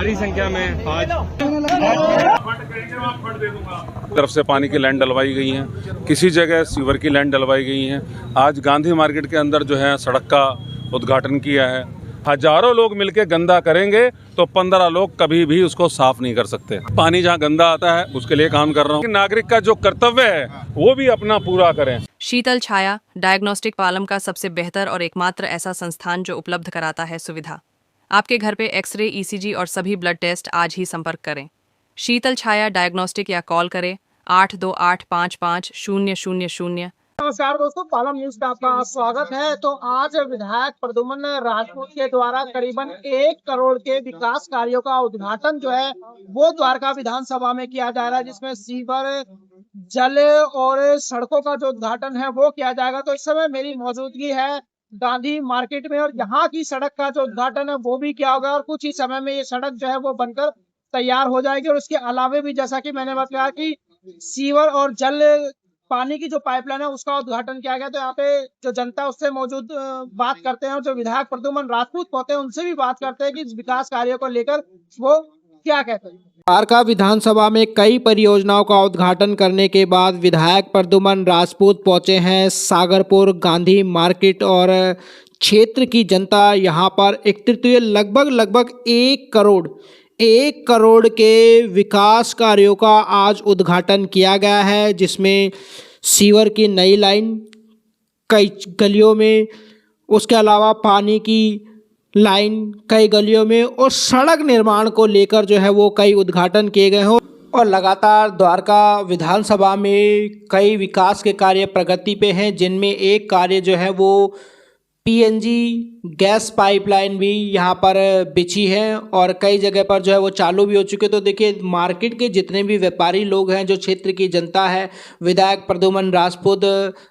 भारी संख्या में आज तरफ से पानी की लाइन डलवाई गई है, किसी जगह सीवर की लाइन डलवाई गई है। आज गांधी मार्केट के अंदर जो है सड़क का उद्घाटन किया है। हजारों लोग मिलकर गंदा करेंगे तो 15 लोग कभी भी उसको साफ नहीं कर सकते। पानी जहां गंदा आता है उसके लिए काम कर रहा हूं। नागरिक का जो कर्तव्य है वो भी अपना पूरा करें। शीतल छाया डायग्नोस्टिक पालम का सबसे बेहतर और एकमात्र ऐसा संस्थान जो उपलब्ध कराता है सुविधा। आपके घर पे एक्सरे, ईसीजी और सभी ब्लड टेस्ट आज ही संपर्क करें। शीतल छाया डायग्नोस्टिक या कॉल करें 82855000। नमस्कार दोस्तों, पालम न्यूज में आपका स्वागत है। तो आज विधायक प्रद्युम्न राजपूत के द्वारा करीबन 1 करोड़ के विकास कार्यों का उद्घाटन जो है वो द्वारका विधानसभा में किया जा रहा है, जिसमें सीवर, जल और सड़कों का जो उद्घाटन है वो किया जाएगा। तो इस समय मेरी मौजूदगी है गांधी मार्केट में और यहाँ की सड़क का जो उद्घाटन है वो भी किया होगा और कुछ ही समय में ये सड़क जो है वो बनकर तैयार हो जाएगी। और उसके अलावे भी जैसा कि मैंने बताया कि सीवर और जल पानी की जो पाइपलाइन है उसका उद्घाटन किया गया। तो यहाँ पे जो जनता उससे मौजूद बात करते हैं और जो विधायक प्रद्युम्न राजपूत होते हैं उनसे भी बात करते हैं कि इस विकास कार्यों को लेकर वो क्या कहते हैं। द्वारका विधानसभा में कई परियोजनाओं का उद्घाटन करने के बाद विधायक प्रद्युम्न राजपूत पहुंचे हैं सागरपुर गांधी मार्केट और क्षेत्र की जनता यहाँ पर लगभग 1 करोड़ के विकास कार्यों का आज उद्घाटन किया गया है, जिसमें सीवर की नई लाइन कई गलियों में, उसके अलावा पानी की लाइन कई गलियों में और सड़क निर्माण को लेकर जो है वो कई उद्घाटन किए गए हों। और लगातार द्वारका विधानसभा में कई विकास के कार्य प्रगति पे हैं, जिनमें एक कार्य जो है वो पीएनजी गैस पाइपलाइन भी यहाँ पर बिछी है और कई जगह पर जो है वो चालू भी हो चुके। तो देखिए, मार्केट के जितने भी व्यापारी लोग हैं, जो क्षेत्र की जनता है, विधायक प्रद्युम्न राजपूत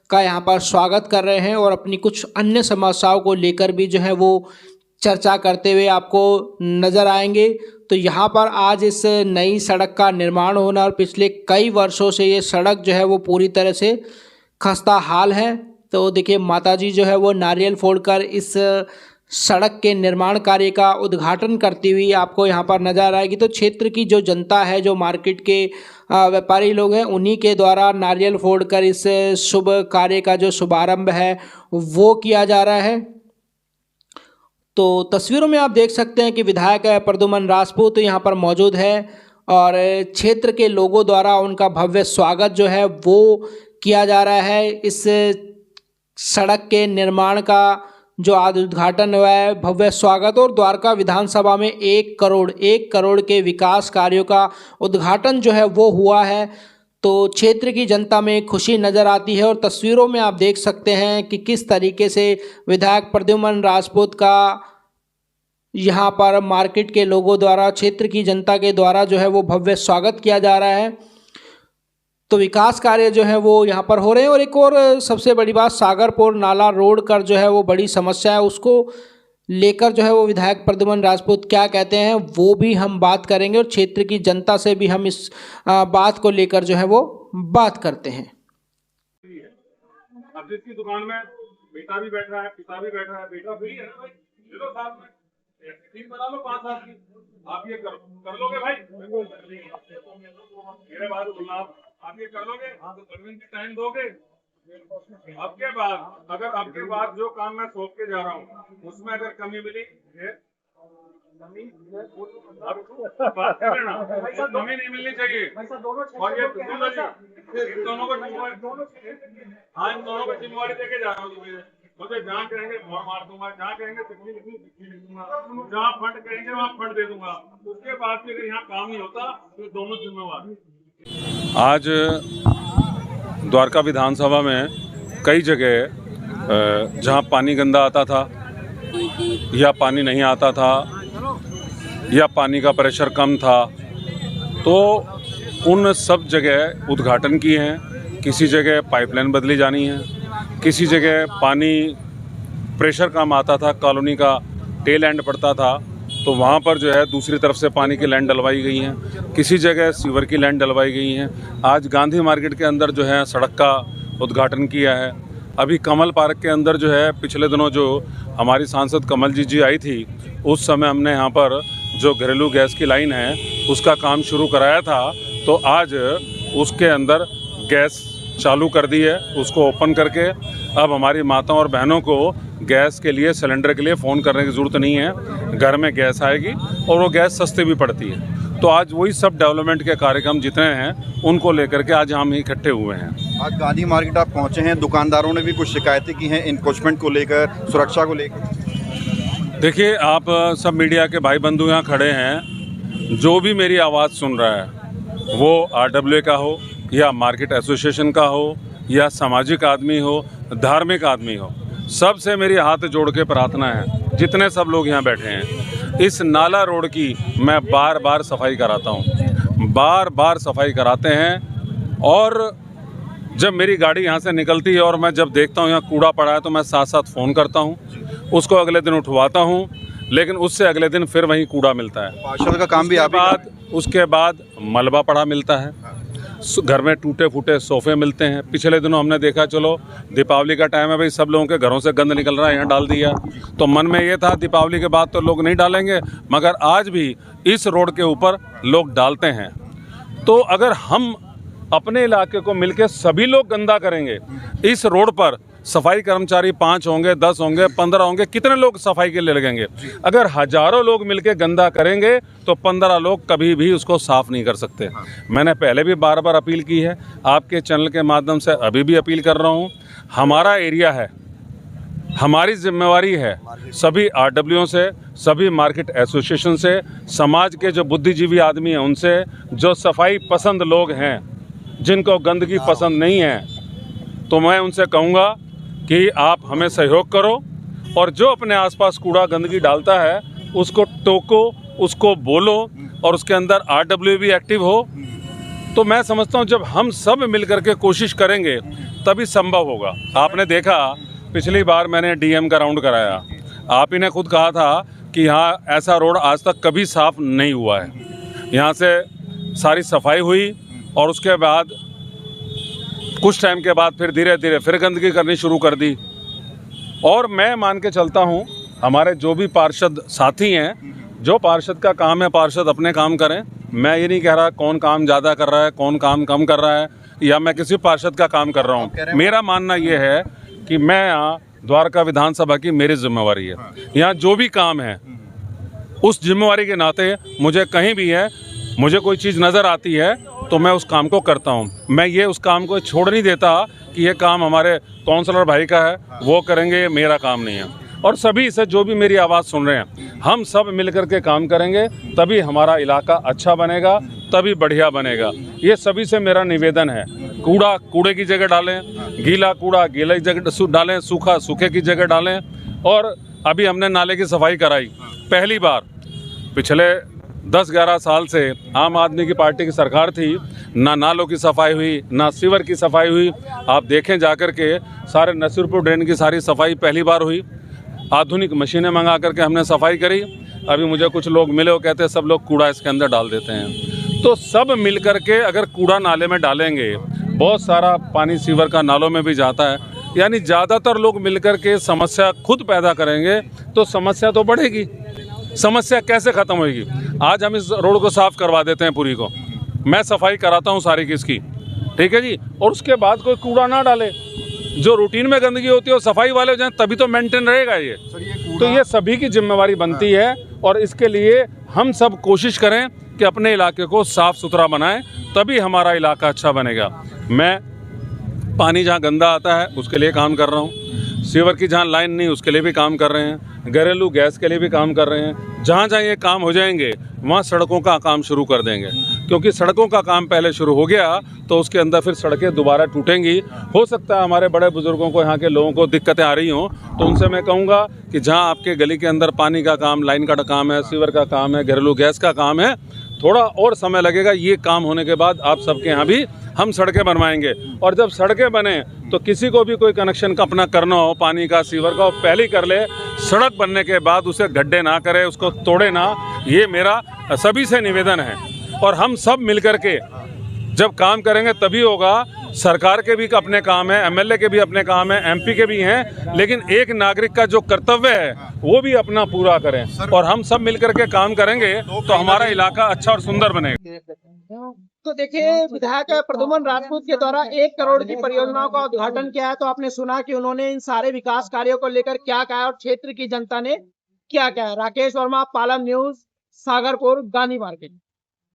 का यहाँ पर स्वागत कर रहे हैं और अपनी कुछ अन्य समस्याओं को लेकर भी जो है वो चर्चा करते हुए आपको नज़र आएंगे। तो यहाँ पर आज इस नई सड़क का निर्माण होना और पिछले कई वर्षों से ये सड़क जो है वो पूरी तरह से खस्ता हाल है। तो देखिए, माताजी जो है वो नारियल फोड़कर इस सड़क के निर्माण कार्य का उद्घाटन करती हुई आपको यहाँ पर नज़र आएगी। तो क्षेत्र की जो जनता है, जो मार्केट के व्यापारी लोग हैं, उन्हीं के द्वारा नारियल फोड़कर इस शुभ कार्य का जो शुभारंभ है वो किया जा रहा है। तो तस्वीरों में आप देख सकते हैं कि विधायक प्रद्युम्न राजपूत यहाँ पर मौजूद है और क्षेत्र के लोगों द्वारा उनका भव्य स्वागत जो है वो किया जा रहा है। इस सड़क के निर्माण का जो आज उद्घाटन हुआ है, भव्य स्वागत। और द्वारका विधानसभा में 1 करोड़ के विकास कार्यों का उद्घाटन जो है वो हुआ है। तो क्षेत्र की जनता में खुशी नज़र आती है और तस्वीरों में आप देख सकते हैं कि किस तरीके से विधायक प्रद्युम्न राजपूत का यहाँ पर मार्केट के लोगों द्वारा, क्षेत्र की जनता के द्वारा जो है वो भव्य स्वागत किया जा रहा है। तो विकास कार्य जो है वो यहाँ पर हो रहे हैं। और एक और सबसे बड़ी बात, सागरपुर नाला रोड का जो है वो बड़ी समस्या है, उसको लेकर जो है वो विधायक प्रद्युम्न राजपूत क्या कहते हैं वो भी हम बात करेंगे और क्षेत्र की जनता से भी हम इस बात को लेकर जो है वो बात करते हैं। अब जिसकी दुकान में बेटा भी बैठ रहा है, पिता भी बैठ रहा है, बेटा फ्री है ना भाई, चलो साथ में टीम बना लो 5 साल की। आप ये कर लोगे भाई, मेरे बात सुनना, आप ये कर लोगे तो सर्विस की टाइम दोगे। आपके बाद जो काम मैं सौंप के जा रहा हूँ उसमें अगर कमी मिली कमी नहीं मिलनी चाहिए। और ये इन दोनों को जिम्मेवारी देके जा रहा हूँ। मुझे जहाँ कहेंगे और मार दूंगा, जहाँ कहेंगे चिट्ठी लिखनी चिट्ठी लिख दूंगा, जहाँ फंड कहेंगे वहाँ फंड दे दूंगा। उसके बाद फिर यहाँ काम नहीं होता तो दोनों जिम्मेवार। आज द्वारका विधानसभा में कई जगह जहाँ पानी गंदा आता था या पानी नहीं आता था या पानी का प्रेशर कम था, तो उन सब जगह उद्घाटन किए हैं। किसी जगह पाइपलाइन बदली जानी है, किसी जगह पानी प्रेशर कम आता था, कॉलोनी का टेल एंड पड़ता था, तो वहाँ पर जो है दूसरी तरफ से पानी की लाइन डलवाई गई है। किसी जगह सीवर की लाइन डलवाई गई है। आज गांधी मार्केट के अंदर जो है सड़क का उद्घाटन किया है। अभी कमल पार्क के अंदर जो है पिछले दिनों जो हमारी सांसद कमल जी आई थी, उस समय हमने यहाँ पर जो घरेलू गैस की लाइन है उसका काम शुरू कराया था, तो आज उसके अंदर गैस चालू कर दी है। उसको ओपन करके अब हमारी माताओं और बहनों को गैस के लिए, सिलेंडर के लिए फ़ोन करने की ज़रूरत नहीं है। घर में गैस आएगी और वो गैस सस्ती भी पड़ती है। तो आज वही सब डेवलपमेंट के कार्यक्रम जितने हैं उनको लेकर के आज हम इकट्ठे हुए हैं। आज गांधी मार्केट आप पहुंचे हैं, दुकानदारों ने भी कुछ शिकायतें की हैं एनक्रोचमेंट को लेकर, सुरक्षा को लेकर। देखिए, आप सब मीडिया के भाई बंधु यहाँ खड़े हैं, जो भी मेरी आवाज़ सुन रहा है वो RWA का हो या मार्केट एसोसिएशन का हो या सामाजिक आदमी हो, धार्मिक आदमी हो, सबसे मेरी हाथ जोड़ के प्रार्थना है, जितने सब लोग यहाँ बैठे हैं, इस नाला रोड की मैं बार बार सफाई कराता हूँ, बार बार सफाई कराते हैं। और जब मेरी गाड़ी यहाँ से निकलती है और मैं जब देखता हूँ यहाँ कूड़ा पड़ा है तो मैं साथ साथ फ़ोन करता हूँ, उसको अगले दिन उठवाता हूँ, लेकिन उससे अगले दिन फिर वहीं कूड़ा मिलता है। पार्षद का काम भी उसके बाद मलबा पड़ा मिलता है, घर में टूटे फूटे सोफ़े मिलते हैं। पिछले दिनों हमने देखा, चलो दीपावली का टाइम है भाई, सब लोगों के घरों से गंद निकल रहा है, यहाँ डाल दिया। तो मन में ये था दीपावली के बाद तो लोग नहीं डालेंगे, मगर आज भी इस रोड के ऊपर लोग डालते हैं। तो अगर हम अपने इलाके को मिलके सभी लोग गंदा करेंगे, इस रोड पर सफाई कर्मचारी 5 होंगे, 10 होंगे, 15 होंगे, कितने लोग सफाई के लिए लगेंगे? अगर हजारों लोग मिलके गंदा करेंगे तो 15 लोग कभी भी उसको साफ नहीं कर सकते। मैंने पहले भी बार बार अपील की है, आपके चैनल के माध्यम से अभी भी अपील कर रहा हूँ। हमारा एरिया है, हमारी जिम्मेवारी है सभी RWA से, सभी मार्केट एसोसिएशन से, समाज के जो बुद्धिजीवी आदमी हैं उनसे, जो सफाई पसंद लोग हैं, जिनको गंदगी पसंद नहीं है, तो मैं उनसे कहूँगा कि आप हमें सहयोग करो और जो अपने आसपास कूड़ा गंदगी डालता है उसको टोको, उसको बोलो और उसके अंदर RWA भी एक्टिव हो। तो मैं समझता हूँ जब हम सब मिलकर के कोशिश करेंगे तभी संभव होगा। आपने देखा, पिछली बार मैंने DM का राउंड कराया, आप ही ने खुद कहा था कि यहाँ ऐसा रोड आज तक कभी साफ नहीं हुआ है। यहाँ से सारी सफाई हुई और उसके बाद कुछ टाइम के बाद फिर धीरे धीरे फिर गंदगी करनी शुरू कर दी। और मैं मान के चलता हूँ हमारे जो भी पार्षद साथी हैं, जो पार्षद का काम है पार्षद अपने काम करें। मैं ये नहीं कह रहा कौन काम ज़्यादा कर रहा है, कौन काम कम कर रहा है, या मैं किसी पार्षद का काम कर रहा हूँ। मेरा मानना ये है कि मैं यहाँ द्वारका विधानसभा की मेरी जिम्मेवारी है, यहाँ जो भी काम है उस जिम्मेवारी के नाते मुझे कहीं भी है, मुझे कोई चीज़ नज़र आती है तो मैं उस काम को करता हूँ। मैं ये उस काम को छोड़ नहीं देता कि ये काम हमारे काउंसलर भाई का है, वो करेंगे, ये मेरा काम नहीं है। और सभी से जो भी मेरी आवाज़ सुन रहे हैं, हम सब मिलकर के काम करेंगे, तभी हमारा इलाका अच्छा बनेगा, तभी बढ़िया बनेगा। ये सभी से मेरा निवेदन है, कूड़ा कूड़े की जगह डालें, गीला कूड़ा गीले की जगह डालें, सूखा सूखे की जगह डालें। और अभी हमने नाले की सफाई कराई, पहली बार पिछले 10-11 साल से आम आदमी की पार्टी की सरकार थी, ना नालों की सफाई हुई, ना सीवर की सफाई हुई। आप देखें जाकर के, सारे नसीरपुर ड्रेन की सारी सफाई पहली बार हुई। आधुनिक मशीनें मंगा करके हमने सफाई करी। अभी मुझे कुछ लोग मिले, वो कहते हैं सब लोग कूड़ा इसके अंदर डाल देते हैं। तो सब मिल कर के अगर कूड़ा नाले में डालेंगे, बहुत सारा पानी सीवर का नालों में भी जाता है, यानी ज़्यादातर लोग मिल कर के समस्या खुद पैदा करेंगे तो समस्या तो बढ़ेगी। समस्या कैसे ख़त्म होगी? आज हम इस रोड को साफ़ करवा देते हैं पूरी को, मैं सफाई कराता हूँ सारी किसकी, ठीक है जी, और उसके बाद कोई कूड़ा ना डाले। जो रूटीन में गंदगी होती है वो सफाई वाले हो जाएं, तभी तो मेंटेन रहेगा ये। तो ये सभी की जिम्मेवारी बनती है और इसके लिए हम सब कोशिश करें कि अपने इलाके को साफ़ सुथरा बनाएं, तभी हमारा इलाका अच्छा बनेगा। मैं पानी जहाँ गंदा आता है उसके लिए काम कर रहा हूँ, सीवर की जहाँ लाइन नहीं उसके लिए भी काम कर रहे हैं, घरेलू गैस के लिए भी काम कर रहे हैं। जहाँ जहाँ ये काम हो जाएंगे वहाँ सड़कों का काम शुरू कर देंगे, क्योंकि सड़कों का काम पहले शुरू हो गया तो उसके अंदर फिर सड़कें दोबारा टूटेंगी। हो सकता है हमारे बड़े बुजुर्गों को, यहाँ के लोगों को दिक्कतें आ रही हों, तो उनसे मैं कहूँगा कि जहाँ आपके गली के अंदर पानी का काम, लाइन का काम है, सीवर का काम है, घरेलू गैस का काम है, थोड़ा और समय लगेगा। ये काम होने के बाद आप सबके यहाँ भी हम सड़कें बनवाएंगे। और जब सड़कें बने तो किसी को भी कोई कनेक्शन का अपना करना हो पानी का, सीवर का, पहले कर ले। सड़क बनने के बाद उसे गड्ढे ना करे, उसको तोड़े ना, ये मेरा सभी से निवेदन है। और हम सब मिलकर के जब काम करेंगे तभी होगा। सरकार के भी अपने काम है, एमएलए के भी अपने काम है, एमपी के भी हैं, लेकिन एक नागरिक का जो कर्तव्य है वो भी अपना पूरा करें और हम सब मिलकर के काम करेंगे तो हमारा इलाका अच्छा और सुंदर बनेगा। तो देखिए, विधायक प्रद्युम्न राजपूत के द्वारा 1 करोड़ की परियोजनाओं का उद्घाटन किया है। तो आपने सुना कि उन्होंने इन सारे विकास कार्यों को लेकर क्या कहा और क्षेत्र की जनता ने क्या कहा। Rakesh Verma, Palam news, Sagarpur, Gandhi market.